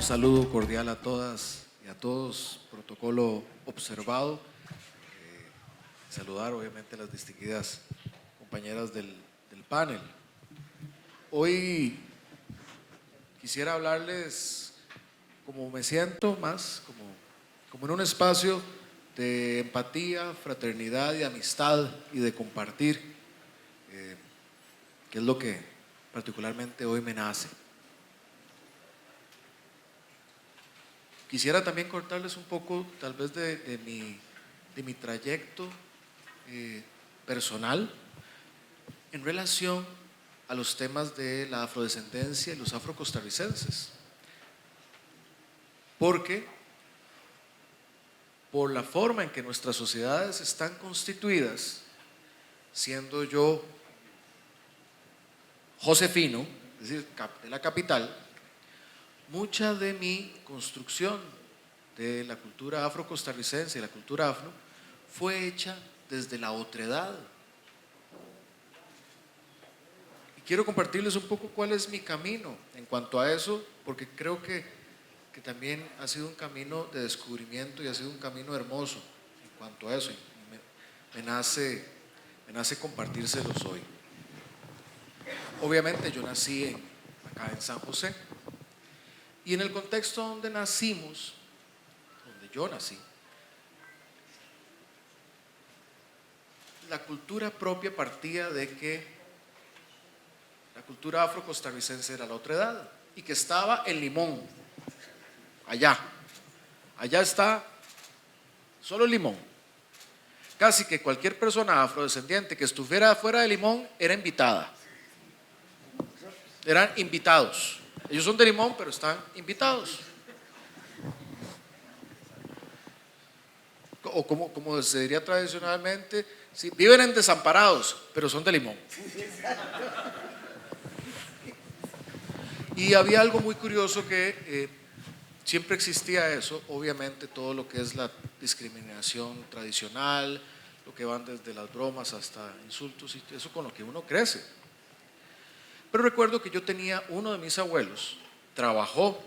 saludo cordial a todas y a todos, protocolo observado. Saludar obviamente a las distinguidas compañeras del panel. Hoy quisiera hablarles como me siento más, como en un espacio de empatía, fraternidad y amistad y de compartir, que es lo que particularmente hoy me nace. Quisiera también contarles un poco tal vez de mi trayecto personal en relación a los temas de la afrodescendencia y los afrocostarricenses. Porque por la forma en que nuestras sociedades están constituidas, siendo yo josefino, es decir, de la capital, mucha de mi construcción de la cultura afrocostarricense y la cultura afro fue hecha desde la otredad. Y quiero compartirles un poco cuál es mi camino en cuanto a eso, porque creo que también ha sido un camino de descubrimiento y ha sido un camino hermoso en cuanto a eso. Y me nace compartírselos hoy. Obviamente yo nací acá en San José. Y en el contexto donde nacimos, donde yo nací, la cultura propia partía de que la cultura afrocostarricense era la otredad y que estaba en Limón, allá está solo Limón. Casi que cualquier persona afrodescendiente que estuviera fuera de Limón era invitada, eran invitados. Ellos son de Limón, pero están invitados. O como se diría tradicionalmente, sí, viven en Desamparados, pero son de Limón. Y había algo muy curioso que siempre existía eso, obviamente todo lo que es la discriminación tradicional, lo que van desde las bromas hasta insultos y eso con lo que uno crece. Pero recuerdo que yo tenía uno de mis abuelos, trabajó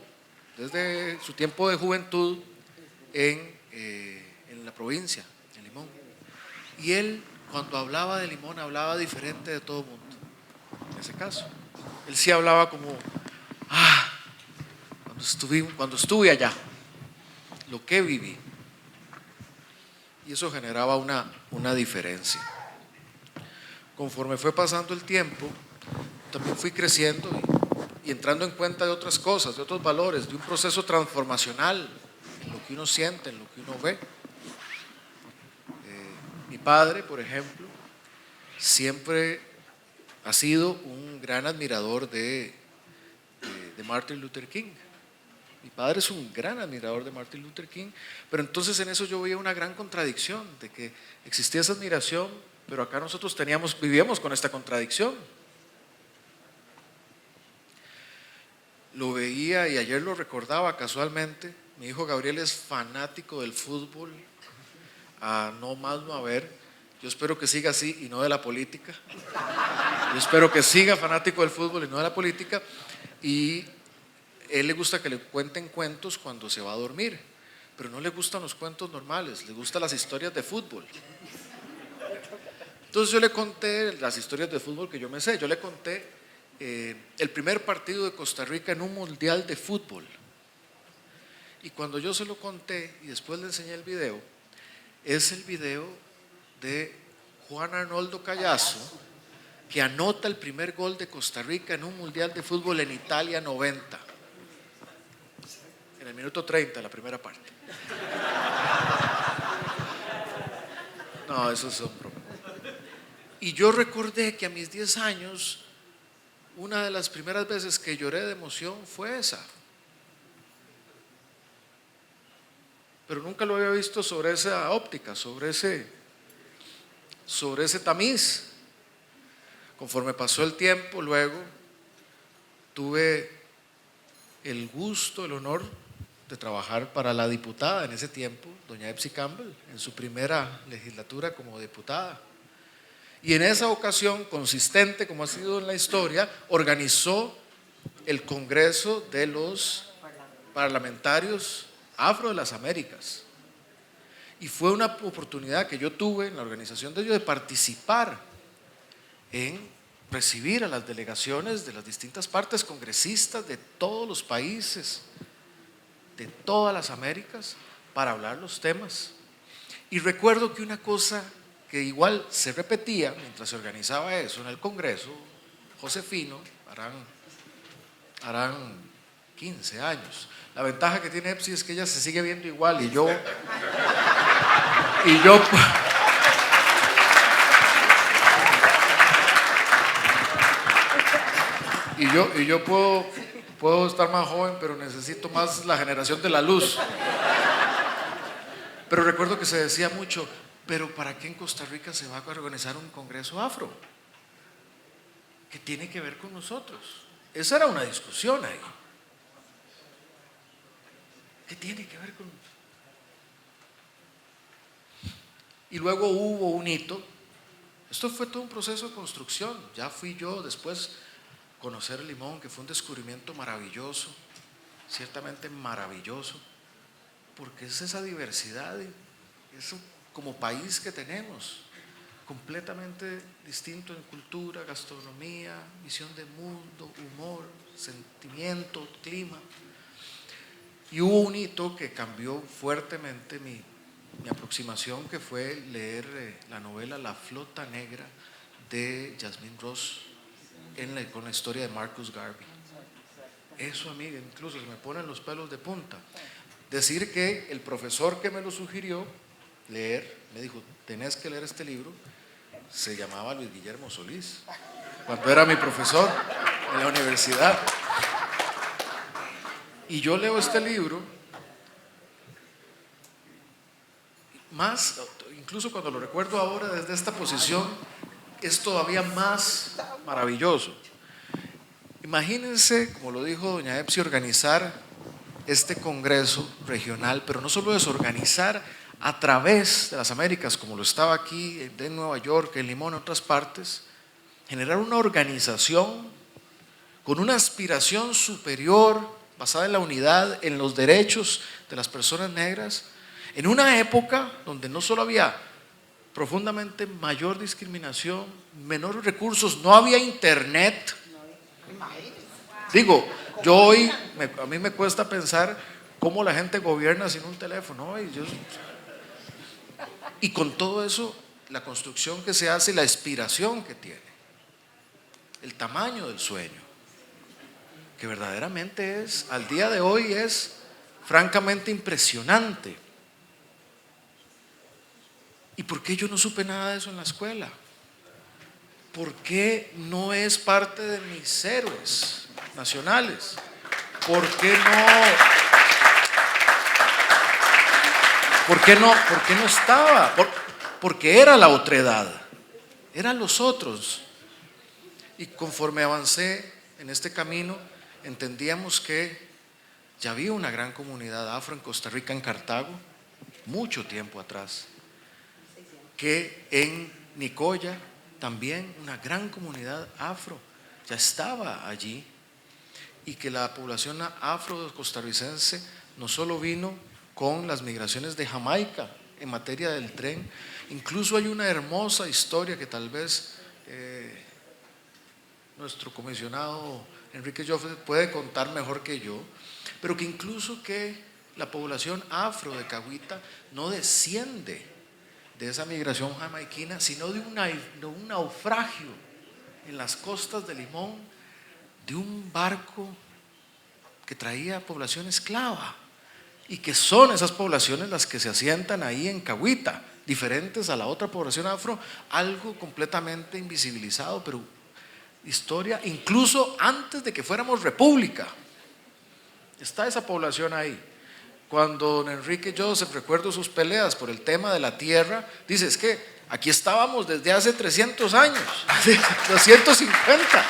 desde su tiempo de juventud en la provincia, en Limón. Y él, cuando hablaba de Limón, hablaba diferente de todo el mundo. En ese caso, él sí hablaba como, cuando estuve allá, lo que viví. Y eso generaba una diferencia. Conforme fue pasando el tiempo, también fui creciendo y entrando en cuenta de otras cosas, de otros valores, de un proceso transformacional en lo que uno siente, en lo que uno ve. Mi padre, por ejemplo, siempre ha sido un gran admirador de Martin Luther King. Mi padre es un gran admirador de Martin Luther King, pero entonces en eso yo veía una gran contradicción, de que existía esa admiración, pero acá nosotros vivíamos con esta contradicción. Lo veía y ayer lo recordaba casualmente. Mi hijo Gabriel es fanático del fútbol, no más no haber. Yo espero que siga así y no de la política. Yo espero que siga fanático del fútbol y no de la política. Y él le gusta que le cuenten cuentos cuando se va a dormir, pero no le gustan los cuentos normales, le gustan las historias de fútbol. Entonces yo le conté las historias de fútbol que yo me sé. Yo le conté el primer partido de Costa Rica en un mundial de fútbol. Y cuando yo se lo conté y después le enseñé el video, es el video de Juan Arnoldo Callazo, que anota el primer gol de Costa Rica en un mundial de fútbol en Italia 90, en el minuto 30, la primera parte. No, eso es un broma. Y yo recordé que a mis 10 años una de las primeras veces que lloré de emoción fue esa. Pero nunca lo había visto sobre esa óptica, sobre ese tamiz. Conforme pasó el tiempo, luego tuve el gusto, el honor de trabajar para la diputada en ese tiempo, doña Epsi Campbell, en su primera legislatura como diputada. Y en esa ocasión, consistente como ha sido en la historia, organizó el Congreso de los parlamentarios afro de las Américas. Y fue una oportunidad que yo tuve en la organización de ellos de participar en recibir a las delegaciones de las distintas partes, congresistas de todos los países, de todas las Américas, para hablar los temas. Y recuerdo que una cosa que igual se repetía mientras se organizaba eso en el Congreso, Josefino, harán 15 años. La ventaja que tiene EPSI es que ella se sigue viendo igual y yo puedo estar más joven, pero necesito más la generación de la luz. Pero recuerdo que se decía mucho, pero ¿para qué en Costa Rica se va a organizar un congreso afro? ¿Qué tiene que ver con nosotros? Esa era una discusión ahí. ¿Qué tiene que ver con nosotros? Y luego hubo un hito. Esto fue todo un proceso de construcción. Ya fui yo después conocer Limón, que fue un descubrimiento maravilloso, ciertamente maravilloso, porque es esa diversidad, eso como país que tenemos, completamente distinto en cultura, gastronomía, visión de mundo, humor, sentimiento, clima. Y hubo un hito que cambió fuertemente mi aproximación, que fue leer la novela La Flota Negra de Yasmín Ross con la historia de Marcus Garvey. Eso a mí incluso se me ponen los pelos de punta. Decir que el profesor que me lo sugirió leer, me dijo, tenés que leer este libro, se llamaba Luis Guillermo Solís, cuando era mi profesor en la universidad. Y yo leo este libro, más, incluso cuando lo recuerdo ahora desde esta posición, es todavía más maravilloso. Imagínense, como lo dijo doña Epsi, organizar este congreso regional, pero no solo es organizar a través de las Américas, como lo estaba aquí en Nueva York, en Limón, en otras partes, generar una organización con una aspiración superior, basada en la unidad, en los derechos de las personas negras, en una época donde no solo había profundamente mayor discriminación, menores recursos, no había internet. Digo, yo hoy, a mí me cuesta pensar cómo la gente gobierna sin un teléfono. Y con todo eso, la construcción que se hace y la aspiración que tiene, el tamaño del sueño, que verdaderamente es, al día de hoy es francamente impresionante. ¿Y por qué yo no supe nada de eso en la escuela? ¿Por qué no es parte de mis héroes nacionales? ¿Por qué no estaba? Porque era la otredad, eran los otros. Y conforme avancé en este camino, entendíamos que ya había una gran comunidad afro en Costa Rica, en Cartago, mucho tiempo atrás, que en Nicoya también una gran comunidad afro ya estaba allí, y que la población afro costarricense no solo vino con las migraciones de Jamaica en materia del tren, incluso hay una hermosa historia que tal vez nuestro comisionado Enrique Joffre puede contar mejor que yo, pero que incluso que la población afro de Cahuita no desciende de esa migración jamaiquina, sino de un naufragio en las costas de Limón, de un barco que traía población esclava, y que son esas poblaciones las que se asientan ahí en Cahuita, diferentes a la otra población afro, algo completamente invisibilizado, pero historia, incluso antes de que fuéramos república, está esa población ahí. Cuando don Enrique Joseph, recuerdo sus peleas por el tema de la tierra, dice, es que aquí estábamos desde hace 300 años, 250.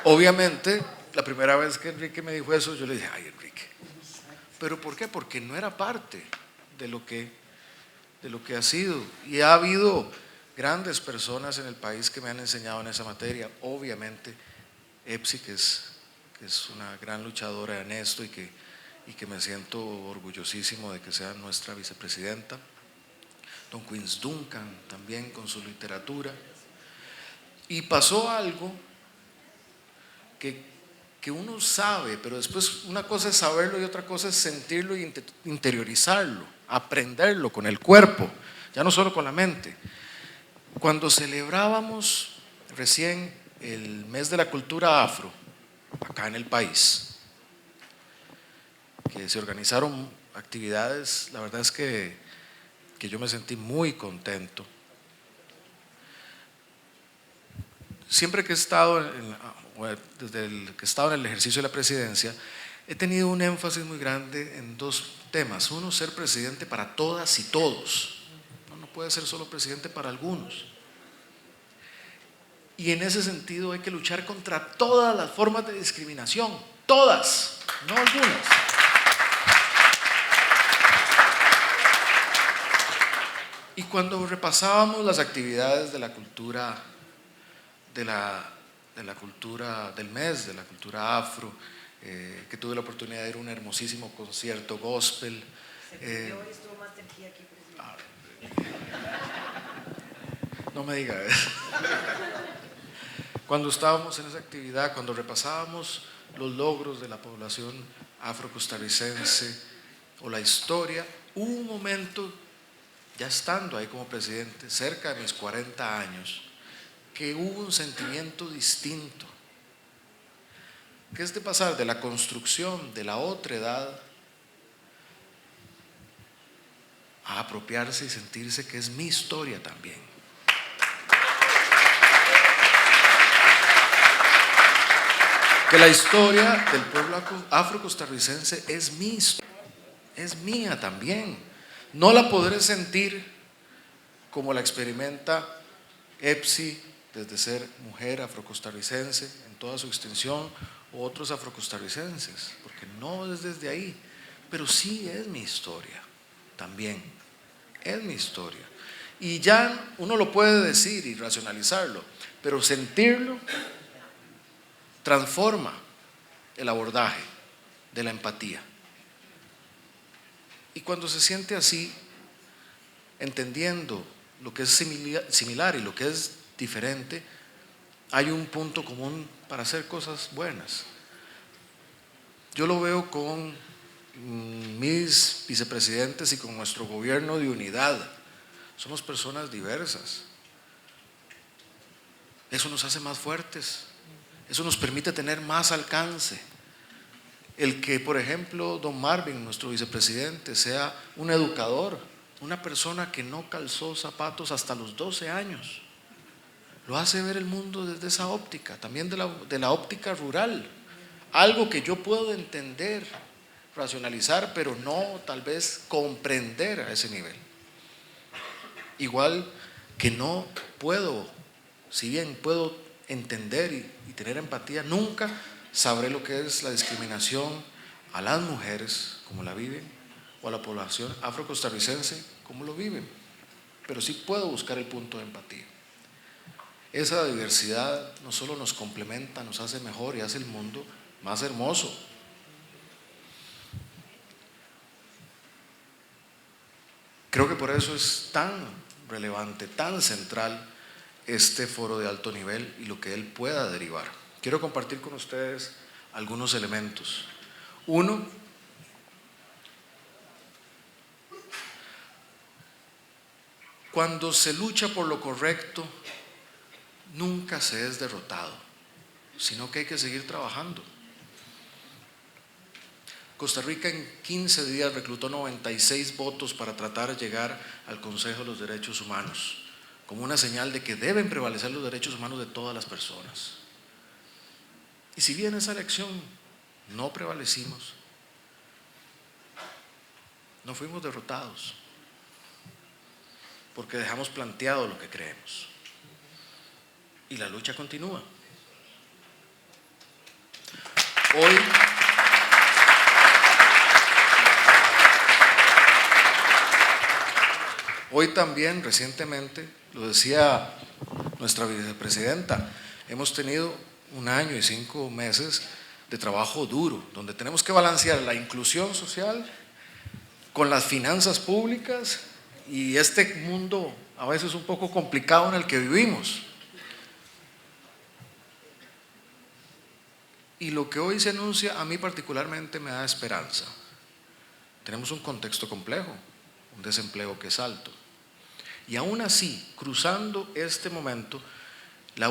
Obviamente, la primera vez que Enrique me dijo eso, yo le dije, ay Enrique, ¿pero por qué? Porque no era parte de lo que ha sido. Y ha habido grandes personas en el país que me han enseñado en esa materia, obviamente, Epsi, que es una gran luchadora en esto y que me siento orgullosísimo de que sea nuestra vicepresidenta. Don Quince Duncan también con su literatura. Y pasó algo que uno sabe, pero después una cosa es saberlo y otra cosa es sentirlo y interiorizarlo, aprenderlo con el cuerpo, ya no solo con la mente. Cuando celebrábamos recién el mes de la cultura afro, acá en el país, que se organizaron actividades, la verdad es que yo me sentí muy contento. Siempre que he estado, desde que he estado en el ejercicio de la presidencia, he tenido un énfasis muy grande en dos temas. Uno, ser presidente para todas y todos. No puede ser solo presidente para algunos. Y en ese sentido hay que luchar contra todas las formas de discriminación, todas, no algunas. Y cuando repasábamos las actividades de la cultura, de la cultura del mes, de la cultura afro, que tuve la oportunidad de ir a un hermosísimo concierto gospel. No me diga eso. Cuando estábamos en esa actividad, cuando repasábamos los logros de la población afro-costarricense o la historia, hubo un momento, ya estando ahí como presidente, cerca de mis 40 años, que hubo un sentimiento distinto, que es de pasar de la construcción de la otredad a apropiarse y sentirse que es mi historia también. Que la historia del pueblo afro-costarricense es mi historia, es mía también. No la podré sentir como la experimenta Epsi, desde ser mujer afrocostarricense en toda su extensión, o otros afrocostarricenses, porque no es desde ahí, pero sí es mi historia, también, es mi historia. Y ya uno lo puede decir y racionalizarlo, pero sentirlo transforma el abordaje de la empatía. Y cuando se siente así, entendiendo lo que es similar y lo que es diferente, hay un punto común para hacer cosas buenas. Yo lo veo con mis vicepresidentes y con nuestro gobierno de unidad. Somos personas diversas. Eso nos hace más fuertes. Eso nos permite tener más alcance. El que, por ejemplo, don Marvin, nuestro vicepresidente, sea un educador, una persona que no calzó zapatos hasta los 12 años, lo hace ver el mundo desde esa óptica, también de la óptica rural, algo que yo puedo entender, racionalizar, pero no tal vez comprender a ese nivel. Igual que no puedo, si bien puedo entender y tener empatía, nunca sabré lo que es la discriminación a las mujeres, como la viven, o a la población afrocostarricense, como lo viven, pero sí puedo buscar el punto de empatía. Esa diversidad no solo nos complementa, nos hace mejor y hace el mundo más hermoso. Creo que por eso es tan relevante, tan central este foro de alto nivel y lo que él pueda derivar. Quiero compartir con ustedes algunos elementos. Uno, cuando se lucha por lo correcto, nunca se es derrotado, sino que hay que seguir trabajando. Costa Rica en 15 días reclutó 96 votos para tratar de llegar al Consejo de los Derechos Humanos, como una señal de que deben prevalecer los derechos humanos de todas las personas. Y si bien esa elección no prevalecimos, no fuimos derrotados, porque dejamos planteado lo que creemos. Y la lucha continúa. Hoy también, recientemente, lo decía nuestra vicepresidenta, hemos tenido 1 año y 5 meses de trabajo duro, donde tenemos que balancear la inclusión social con las finanzas públicas y este mundo a veces un poco complicado en el que vivimos. Y lo que hoy se anuncia a mí particularmente me da esperanza. Tenemos un contexto complejo, un desempleo que es alto. Y aún así, cruzando este momento, la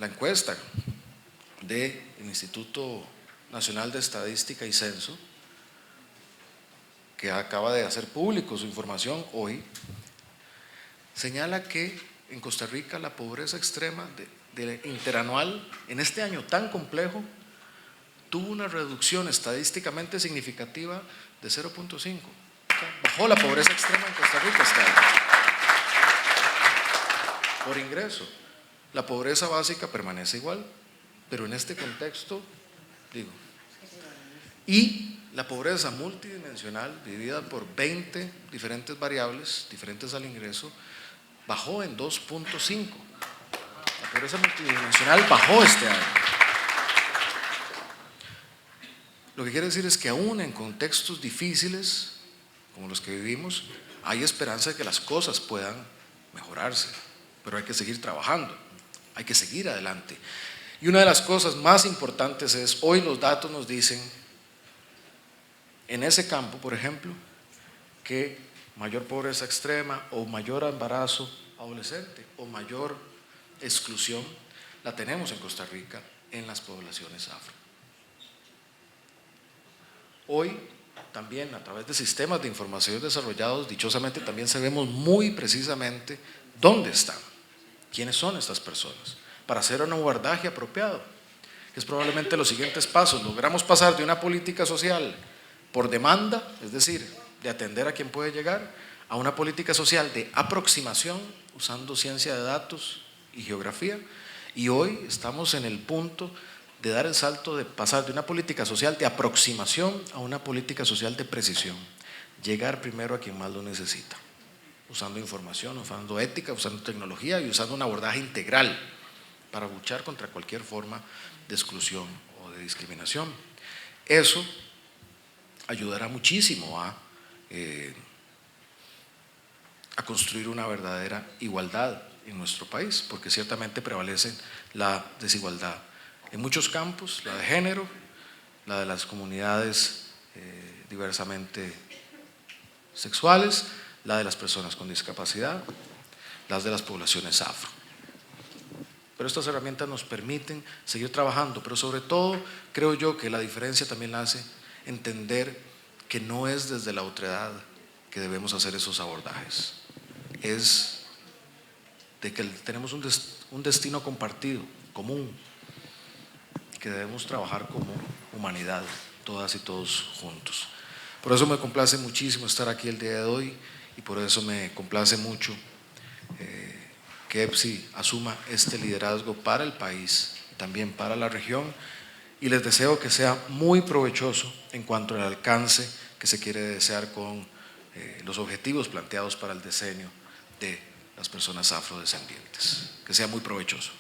encuesta del Instituto Nacional de Estadística y Censo, que acaba de hacer público su información hoy, señala que en Costa Rica la pobreza extrema interanual en este año tan complejo tuvo una reducción estadísticamente significativa de 0.5. Bajó la pobreza extrema en Costa Rica este año. Por ingreso, la pobreza básica permanece igual, pero en este contexto, y la pobreza multidimensional, dividida por 20 diferentes variables, diferentes al ingreso, bajó en 2.5. La pobreza multidimensional bajó este año. Lo que quiere decir es que aún en contextos difíciles, como los que vivimos, hay esperanza de que las cosas puedan mejorarse, pero hay que seguir trabajando, hay que seguir adelante. Y una de las cosas más importantes es, hoy los datos nos dicen, en ese campo, por ejemplo, que mayor pobreza extrema o mayor embarazo adolescente o mayor exclusión la tenemos en Costa Rica en las poblaciones afro. Hoy también a través de sistemas de información desarrollados, dichosamente también sabemos muy precisamente dónde están, quiénes son estas personas, para hacer un abordaje apropiado, que es probablemente los siguientes pasos. Logramos pasar de una política social por demanda, es decir, de atender a quien puede llegar, a una política social de aproximación, usando ciencia de datos y geografía, y hoy estamos en el punto de dar el salto de pasar de una política social de aproximación a una política social de precisión, llegar primero a quien más lo necesita, usando información, usando ética, usando tecnología y usando un abordaje integral para luchar contra cualquier forma de exclusión o de discriminación. Eso ayudará muchísimo a construir una verdadera igualdad en nuestro país, porque ciertamente prevalece la desigualdad en muchos campos, la de género, la de las comunidades diversamente sexuales, la de las personas con discapacidad, las de las poblaciones afro. Pero estas herramientas nos permiten seguir trabajando, pero sobre todo creo yo que la diferencia también la hace entender que no es desde la otredad que debemos hacer esos abordajes, es de que tenemos un destino compartido, común, que debemos trabajar como humanidad, todas y todos juntos. Por eso me complace muchísimo estar aquí el día de hoy y por eso me complace mucho que EPSI asuma este liderazgo para el país, también para la región, y les deseo que sea muy provechoso en cuanto al alcance que se quiere desear con los objetivos planteados para el decenio de las personas afrodescendientes. Que sea muy provechoso.